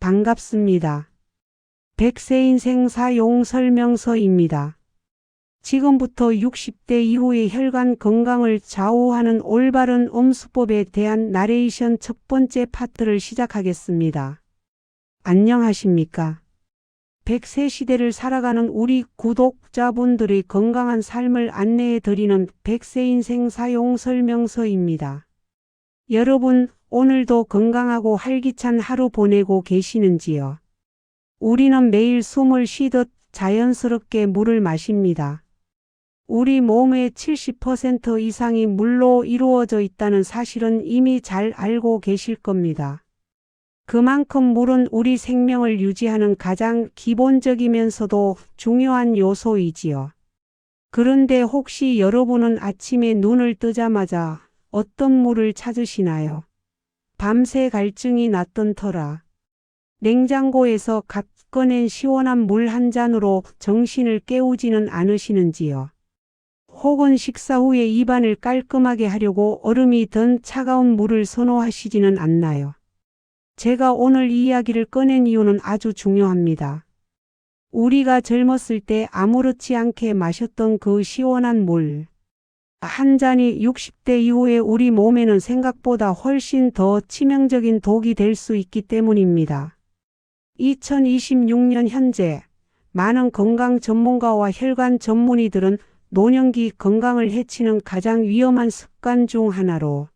반갑습니다. 100세 인생 사용 설명서입니다. 지금부터 60대 이후의 혈관 건강을 좌우하는 올바른 음수법에 대한 나레이션 첫 번째 파트를 시작하겠습니다. 안녕하십니까? 100세 시대를 살아가는 우리 구독자분들의 건강한 삶을 안내해 드리는 100세 인생 사용 설명서입니다. 여러분, 오늘도 건강하고 활기찬 하루 보내고 계시는지요? 우리는 매일 숨을 쉬듯 자연스럽게 물을 마십니다. 우리 몸의 70% 이상이 물로 이루어져 있다는 사실은 이미 잘 알고 계실 겁니다. 그만큼 물은 우리 생명을 유지하는 가장 기본적이면서도 중요한 요소이지요. 그런데 혹시 여러분은 아침에 눈을 뜨자마자 어떤 물을 찾으시나요? 밤새 갈증이 났던 터라 냉장고에서 갓 꺼낸 시원한 물 한 잔으로 정신을 깨우지는 않으시는지요? 혹은 식사 후에 입안을 깔끔하게 하려고 얼음이 든 차가운 물을 선호하시지는 않나요? 제가 오늘 이 이야기를 꺼낸 이유는 아주 중요합니다. 우리가 젊었을 때 아무렇지 않게 마셨던 그 시원한 물 한 잔이 60대 이후에 우리 몸에는 생각보다 훨씬 더 치명적인 독이 될 수 있기 때문입니다. 2026년 현재 많은 건강 전문가와 혈관 전문의들은 노년기 건강을 해치는 가장 위험한 습관 중 하나로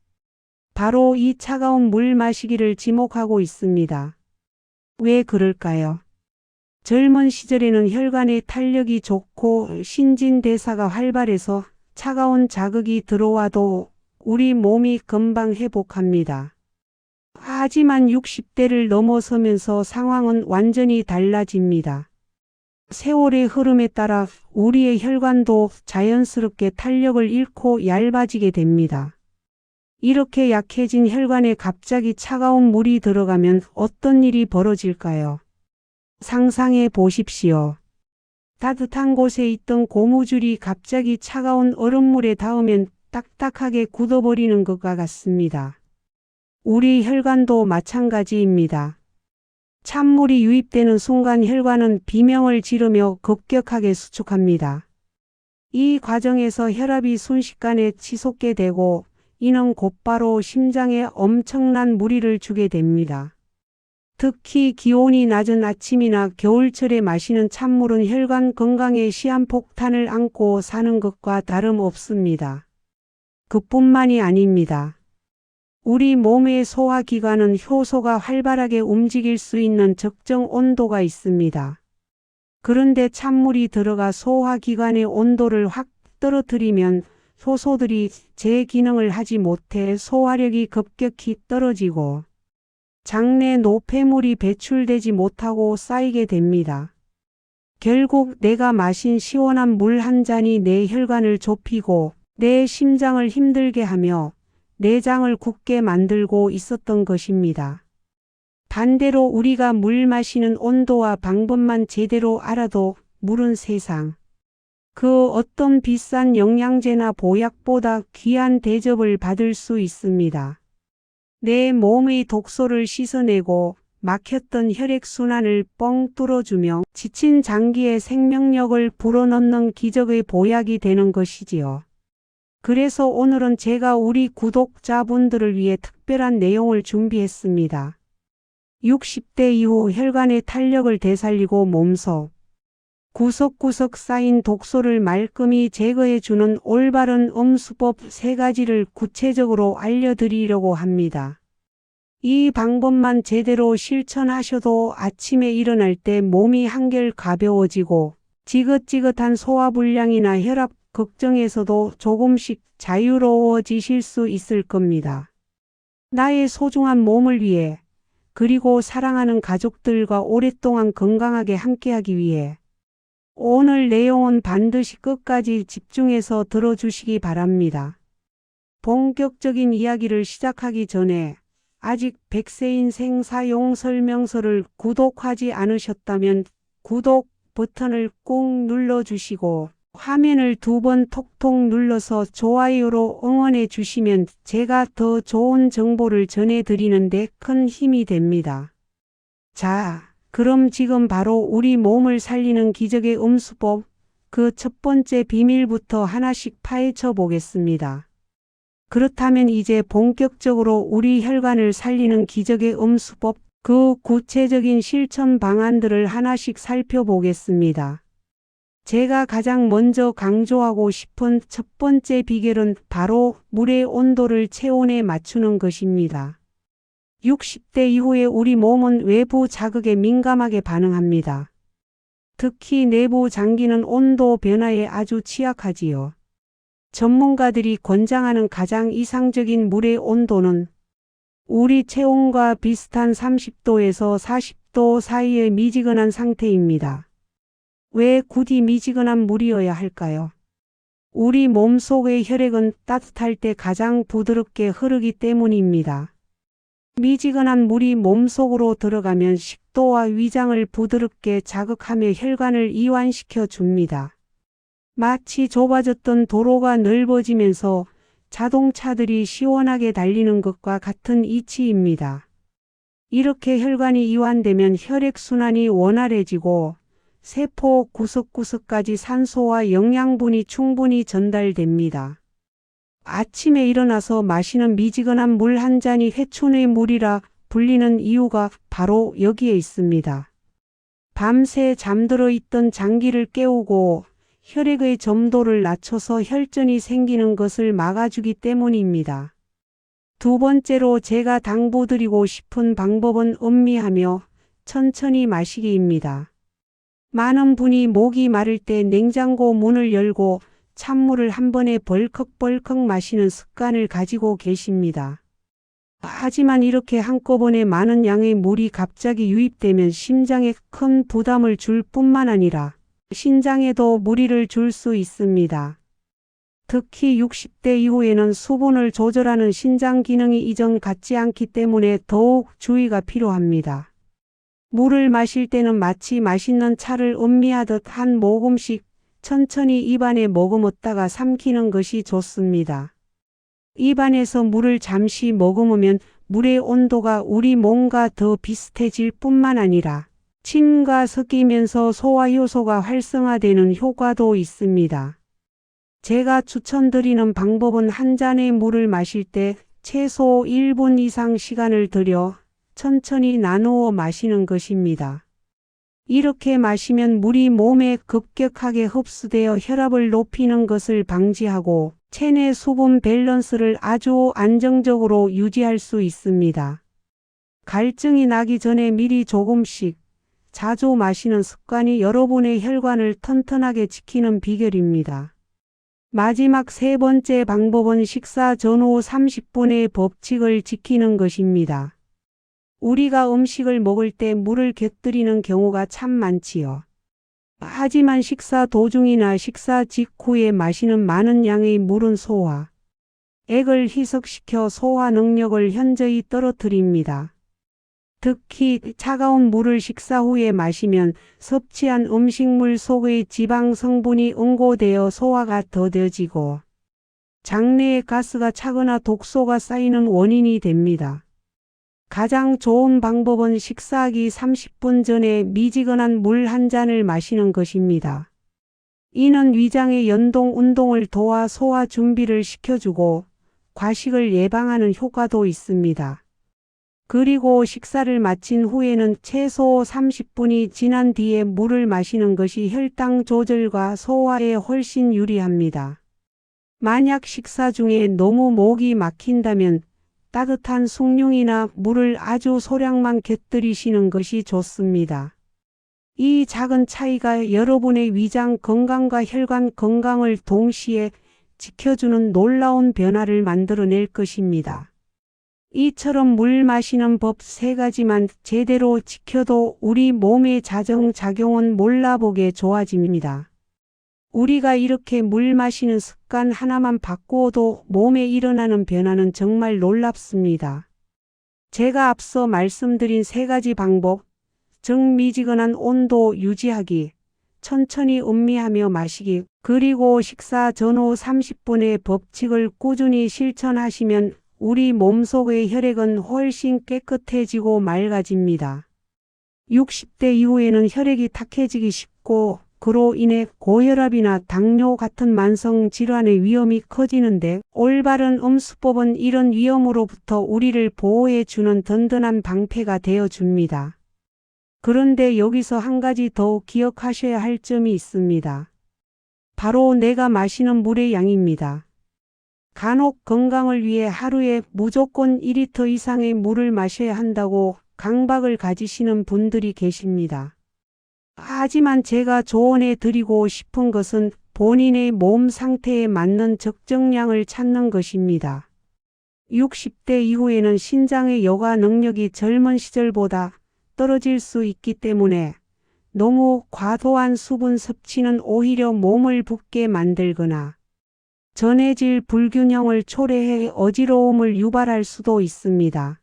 바로 이 차가운 물 마시기를 지목하고 있습니다. 왜 그럴까요? 젊은 시절에는 혈관의 탄력이 좋고 신진대사가 활발해서 차가운 자극이 들어와도 우리 몸이 금방 회복합니다. 하지만 60대를 넘어서면서 상황은 완전히 달라집니다. 세월의 흐름에 따라 우리의 혈관도 자연스럽게 탄력을 잃고 얇아지게 됩니다. 이렇게 약해진 혈관에 갑자기 차가운 물이 들어가면 어떤 일이 벌어질까요? 상상해 보십시오. 따뜻한 곳에 있던 고무줄이 갑자기 차가운 얼음물에 닿으면 딱딱하게 굳어버리는 것과 같습니다. 우리 혈관도 마찬가지입니다. 찬물이 유입되는 순간 혈관은 비명을 지르며 급격하게 수축합니다. 이 과정에서 혈압이 순식간에 치솟게 되고 이는 곧바로 심장에 엄청난 무리를 주게 됩니다. 특히 기온이 낮은 아침이나 겨울철에 마시는 찬물은 혈관 건강에 시한폭탄을 안고 사는 것과 다름없습니다. 그뿐만이 아닙니다. 우리 몸의 소화기관은 효소가 활발하게 움직일 수 있는 적정 온도가 있습니다. 그런데 찬물이 들어가 소화기관의 온도를 확 떨어뜨리면 효소들이 제 기능을 하지 못해 소화력이 급격히 떨어지고 장내 노폐물이 배출되지 못하고 쌓이게 됩니다. 결국 내가 마신 시원한 물 한 잔이 내 혈관을 좁히고 내 심장을 힘들게 하며 내장을 굳게 만들고 있었던 것입니다. 반대로 우리가 물 마시는 온도와 방법만 제대로 알아도 물은 세상 그 어떤 비싼 영양제나 보약보다 귀한 대접을 받을 수 있습니다. 내 몸의 독소를 씻어내고 막혔던 혈액순환을 뻥 뚫어주며 지친 장기의 생명력을 불어넣는 기적의 보약이 되는 것이지요. 그래서 오늘은 제가 우리 구독자분들을 위해 특별한 내용을 준비했습니다. 60대 이후 혈관의 탄력을 되살리고 몸속 구석구석 쌓인 독소를 말끔히 제거해주는 올바른 음수법 3가지를 구체적으로 알려드리려고 합니다. 이 방법만 제대로 실천하셔도 아침에 일어날 때 몸이 한결 가벼워지고 지긋지긋한 소화불량이나 혈압 걱정에서도 조금씩 자유로워지실 수 있을 겁니다. 나의 소중한 몸을 위해 그리고 사랑하는 가족들과 오랫동안 건강하게 함께하기 위해 오늘 내용은 반드시 끝까지 집중해서 들어주시기 바랍니다. 본격적인 이야기를 시작하기 전에 아직 100세 인생 사용 설명서를 구독하지 않으셨다면 구독 버튼을 꾹 눌러주시고 화면을 2번 톡톡 눌러서 좋아요로 응원해 주시면 제가 더 좋은 정보를 전해드리는 데 큰 힘이 됩니다. 자, 그럼 지금 바로 우리 몸을 살리는 기적의 음수법, 그 첫 번째 비밀부터 하나씩 파헤쳐 보겠습니다. 그렇다면 이제 본격적으로 우리 혈관을 살리는 기적의 음수법, 그 구체적인 실천 방안들을 하나씩 살펴보겠습니다. 제가 가장 먼저 강조하고 싶은 첫 번째 비결은 바로 물의 온도를 체온에 맞추는 것입니다. 60대 이후에 우리 몸은 외부 자극에 민감하게 반응합니다. 특히 내부 장기는 온도 변화에 아주 취약하지요. 전문가들이 권장하는 가장 이상적인 물의 온도는 우리 체온과 비슷한 30도에서 40도 사이의 미지근한 상태입니다. 왜 굳이 미지근한 물이어야 할까요? 우리 몸속의 혈액은 따뜻할 때 가장 부드럽게 흐르기 때문입니다. 미지근한 물이 몸속으로 들어가면 식도와 위장을 부드럽게 자극하며 혈관을 이완시켜 줍니다. 마치 좁아졌던 도로가 넓어지면서 자동차들이 시원하게 달리는 것과 같은 이치입니다. 이렇게 혈관이 이완되면 혈액순환이 원활해지고 세포 구석구석까지 산소와 영양분이 충분히 전달됩니다. 아침에 일어나서 마시는 미지근한 물 한 잔이 회춘의 물이라 불리는 이유가 바로 여기에 있습니다. 밤새 잠들어 있던 장기를 깨우고 혈액의 점도를 낮춰서 혈전이 생기는 것을 막아주기 때문입니다. 두 번째로 제가 당부드리고 싶은 방법은 음미하며 천천히 마시기입니다. 많은 분이 목이 마를 때 냉장고 문을 열고 찬물을 한 번에 벌컥벌컥 마시는 습관을 가지고 계십니다. 하지만 이렇게 한꺼번에 많은 양의 물이 갑자기 유입되면 심장에 큰 부담을 줄 뿐만 아니라 신장에도 무리를 줄 수 있습니다. 특히 60대 이후에는 수분을 조절하는 신장 기능이 이전 같지 않기 때문에 더욱 주의가 필요합니다. 물을 마실 때는 마치 맛있는 차를 음미하듯 한 모금씩 천천히 입안에 머금었다가 삼키는 것이 좋습니다. 입안에서 물을 잠시 머금으면 물의 온도가 우리 몸과 더 비슷해질 뿐만 아니라 침과 섞이면서 소화효소가 활성화되는 효과도 있습니다. 제가 추천드리는 방법은 한 잔의 물을 마실 때 최소 1분 이상 시간을 들여 천천히 나누어 마시는 것입니다. 이렇게 마시면 물이 몸에 급격하게 흡수되어 혈압을 높이는 것을 방지하고 체내 수분 밸런스를 아주 안정적으로 유지할 수 있습니다. 갈증이 나기 전에 미리 조금씩 자주 마시는 습관이 여러분의 혈관을 튼튼하게 지키는 비결입니다. 마지막 세 번째 방법은 식사 전후 30분의 법칙을 지키는 것입니다. 우리가 음식을 먹을 때 물을 곁들이는 경우가 참 많지요. 하지만 식사 도중이나 식사 직후에 마시는 많은 양의 물은 소화, 액을 희석시켜 소화 능력을 현저히 떨어뜨립니다. 특히 차가운 물을 식사 후에 마시면 섭취한 음식물 속의 지방 성분이 응고되어 소화가 더뎌지고 장내에 가스가 차거나 독소가 쌓이는 원인이 됩니다. 가장 좋은 방법은 식사하기 30분 전에 미지근한 물 한 잔을 마시는 것입니다. 이는 위장의 연동 운동을 도와 소화 준비를 시켜주고 과식을 예방하는 효과도 있습니다. 그리고 식사를 마친 후에는 최소 30분이 지난 뒤에 물을 마시는 것이 혈당 조절과 소화에 훨씬 유리합니다. 만약 식사 중에 너무 목이 막힌다면 따뜻한 숭늉이나 물을 아주 소량만 곁들이시는 것이 좋습니다. 이 작은 차이가 여러분의 위장 건강과 혈관 건강을 동시에 지켜주는 놀라운 변화를 만들어낼 것입니다. 이처럼 물 마시는 법 3가지만 제대로 지켜도 우리 몸의 자정작용은 몰라보게 좋아집니다. 우리가 이렇게 물 마시는 습관 하나만 바꾸어도 몸에 일어나는 변화는 정말 놀랍습니다. 제가 앞서 말씀드린 3가지 방법, 즉 미지근한 온도 유지하기, 천천히 음미하며 마시기, 그리고 식사 전후 30분의 법칙을 꾸준히 실천하시면 우리 몸속의 혈액은 훨씬 깨끗해지고 맑아집니다. 60대 이후에는 혈액이 탁해지기 쉽고 그로 인해 고혈압이나 당뇨 같은 만성 질환의 위험이 커지는데 올바른 음수법은 이런 위험으로부터 우리를 보호해 주는 든든한 방패가 되어 줍니다. 그런데 여기서 한 가지 더 기억하셔야 할 점이 있습니다. 바로 내가 마시는 물의 양입니다. 간혹 건강을 위해 하루에 무조건 2리터 이상의 물을 마셔야 한다고 강박을 가지시는 분들이 계십니다. 하지만 제가 조언해 드리고 싶은 것은 본인의 몸 상태에 맞는 적정량을 찾는 것입니다. 60대 이후에는 신장의 여과 능력이 젊은 시절보다 떨어질 수 있기 때문에 너무 과도한 수분 섭취는 오히려 몸을 붓게 만들거나 전해질 불균형을 초래해 어지러움을 유발할 수도 있습니다.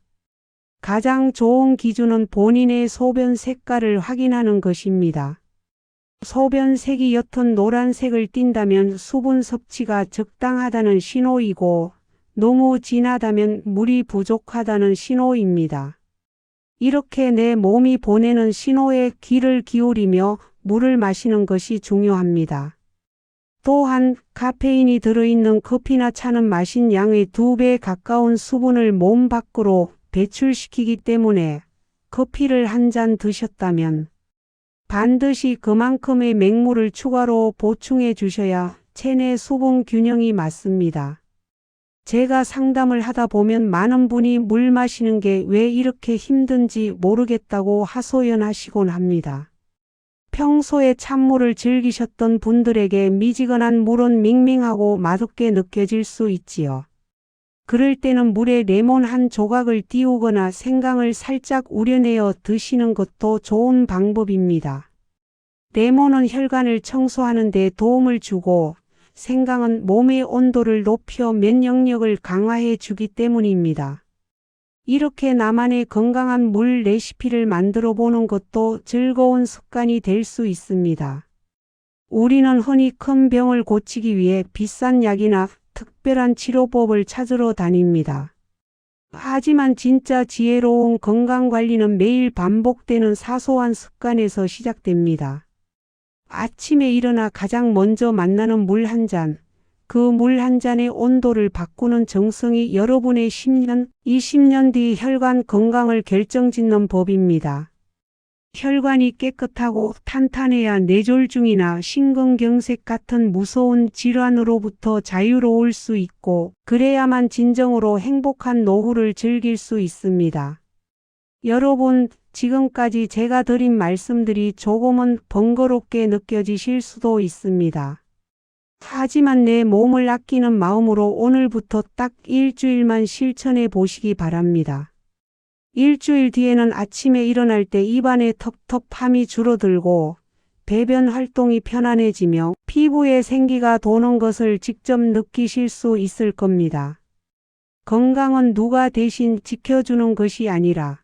가장 좋은 기준은 본인의 소변 색깔을 확인하는 것입니다. 소변색이 옅은 노란색을 띈다면 수분 섭취가 적당하다는 신호이고 너무 진하다면 물이 부족하다는 신호입니다. 이렇게 내 몸이 보내는 신호에 귀를 기울이며 물을 마시는 것이 중요합니다. 또한 카페인이 들어있는 커피나 차는 마신 양의 2배 가까운 수분을 몸 밖으로 배출시키기 때문에 커피를 한 잔 드셨다면 반드시 그만큼의 맹물을 추가로 보충해 주셔야 체내 수분 균형이 맞습니다. 제가 상담을 하다 보면 많은 분이 물 마시는 게 왜 이렇게 힘든지 모르겠다고 하소연하시곤 합니다. 평소에 찬물을 즐기셨던 분들에게 미지근한 물은 밍밍하고 맛없게 느껴질 수 있지요. 그럴 때는 물에 레몬 한 조각을 띄우거나 생강을 살짝 우려내어 드시는 것도 좋은 방법입니다. 레몬은 혈관을 청소하는 데 도움을 주고 생강은 몸의 온도를 높여 면역력을 강화해 주기 때문입니다. 이렇게 나만의 건강한 물 레시피를 만들어 보는 것도 즐거운 습관이 될 수 있습니다. 우리는 흔히 큰 병을 고치기 위해 비싼 약이나 특별한 치료법을 찾으러 다닙니다. 하지만 진짜 지혜로운 건강관리는 매일 반복되는 사소한 습관에서 시작됩니다. 아침에 일어나 가장 먼저 만나는 물 한 잔, 그 물 한 잔의 온도를 바꾸는 정성이 여러분의 10년, 20년 뒤 혈관 건강을 결정짓는 법입니다. 혈관이 깨끗하고 탄탄해야 뇌졸중이나 심근경색 같은 무서운 질환으로부터 자유로울 수 있고 그래야만 진정으로 행복한 노후를 즐길 수 있습니다. 여러분, 지금까지 제가 드린 말씀들이 조금은 번거롭게 느껴지실 수도 있습니다. 하지만 내 몸을 아끼는 마음으로 오늘부터 딱 일주일만 실천해 보시기 바랍니다. 일주일 뒤에는 아침에 일어날 때 입안의 텁텁함이 줄어들고 배변 활동이 편안해지며 피부에 생기가 도는 것을 직접 느끼실 수 있을 겁니다. 건강은 누가 대신 지켜주는 것이 아니라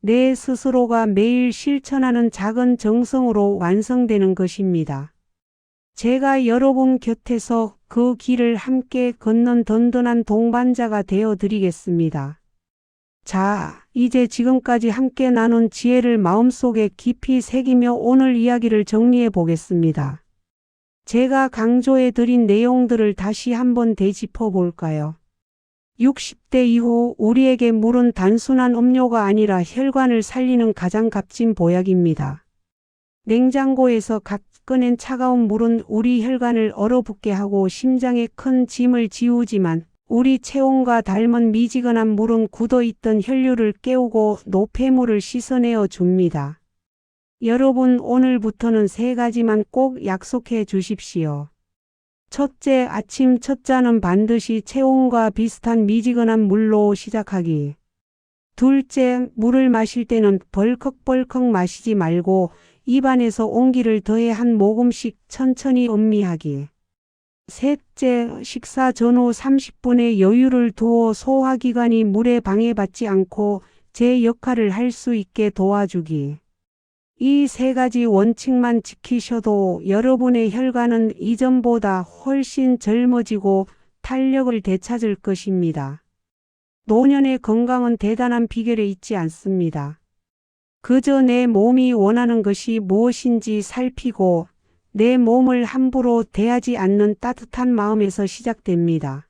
내 스스로가 매일 실천하는 작은 정성으로 완성되는 것입니다. 제가 여러분 곁에서 그 길을 함께 걷는 든든한 동반자가 되어 드리겠습니다. 자, 이제 지금까지 함께 나눈 지혜를 마음속에 깊이 새기며 오늘 이야기를 정리해 보겠습니다. 제가 강조해 드린 내용들을 다시 한번 되짚어 볼까요? 60대 이후 우리에게 물은 단순한 음료가 아니라 혈관을 살리는 가장 값진 보약입니다. 냉장고에서 갓 꺼낸 차가운 물은 우리 혈관을 얼어붙게 하고 심장에 큰 짐을 지우지만 우리 체온과 닮은 미지근한 물은 굳어있던 혈류를 깨우고 노폐물을 씻어내어 줍니다. 여러분, 오늘부터는 3가지만 꼭 약속해 주십시오. 첫째, 아침 첫 잔은 반드시 체온과 비슷한 미지근한 물로 시작하기. 둘째, 물을 마실 때는 벌컥벌컥 마시지 말고 입안에서 온기를 더해 한 모금씩 천천히 음미하기. 셋째, 식사 전후 30분의 여유를 두어 소화기관이 물에 방해받지 않고 제 역할을 할 수 있게 도와주기. 이 3가지 원칙만 지키셔도 여러분의 혈관은 이전보다 훨씬 젊어지고 탄력을 되찾을 것입니다. 노년의 건강은 대단한 비결에 있지 않습니다. 그저 내 몸이 원하는 것이 무엇인지 살피고 내 몸을 함부로 대하지 않는 따뜻한 마음에서 시작됩니다.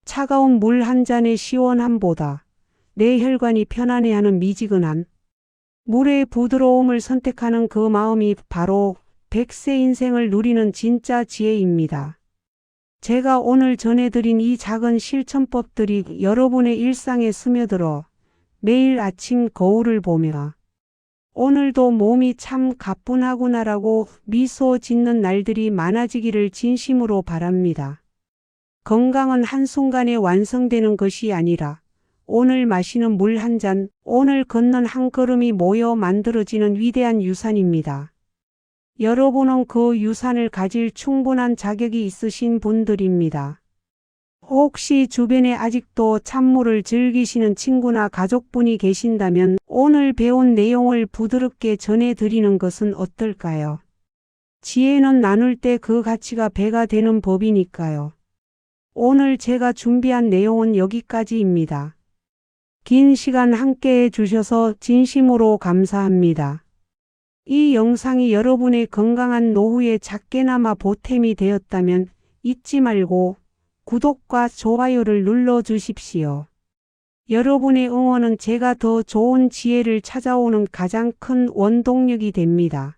차가운 물 한 잔의 시원함보다 내 혈관이 편안해하는 미지근한 물의 부드러움을 선택하는 그 마음이 바로 100세 인생을 누리는 진짜 지혜입니다. 제가 오늘 전해드린 이 작은 실천법들이 여러분의 일상에 스며들어 매일 아침 거울을 보며 오늘도 몸이 참 가뿐하구나라고 미소 짓는 날들이 많아지기를 진심으로 바랍니다. 건강은 한순간에 완성되는 것이 아니라 오늘 마시는 물 한 잔, 오늘 걷는 한 걸음이 모여 만들어지는 위대한 유산입니다. 여러분은 그 유산을 가질 충분한 자격이 있으신 분들입니다. 혹시 주변에 아직도 찬물을 즐기시는 친구나 가족분이 계신다면 오늘 배운 내용을 부드럽게 전해드리는 것은 어떨까요? 지혜는 나눌 때 그 가치가 배가 되는 법이니까요. 오늘 제가 준비한 내용은 여기까지입니다. 긴 시간 함께 해주셔서 진심으로 감사합니다. 이 영상이 여러분의 건강한 노후에 작게나마 보탬이 되었다면 잊지 말고 구독과 좋아요를 눌러주십시오. 여러분의 응원은 제가 더 좋은 지혜를 찾아오는 가장 큰 원동력이 됩니다.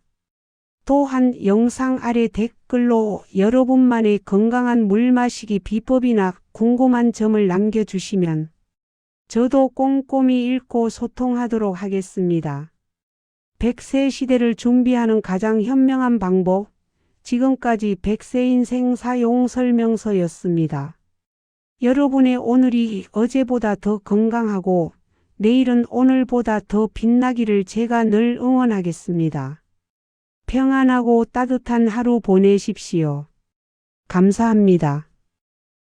또한 영상 아래 댓글로 여러분만의 건강한 물 마시기 비법이나 궁금한 점을 남겨주시면 저도 꼼꼼히 읽고 소통하도록 하겠습니다. 100세 시대를 준비하는 가장 현명한 방법, 지금까지 100세 인생 사용 설명서였습니다. 여러분의 오늘이 어제보다 더 건강하고 내일은 오늘보다 더 빛나기를 제가 늘 응원하겠습니다. 평안하고 따뜻한 하루 보내십시오. 감사합니다.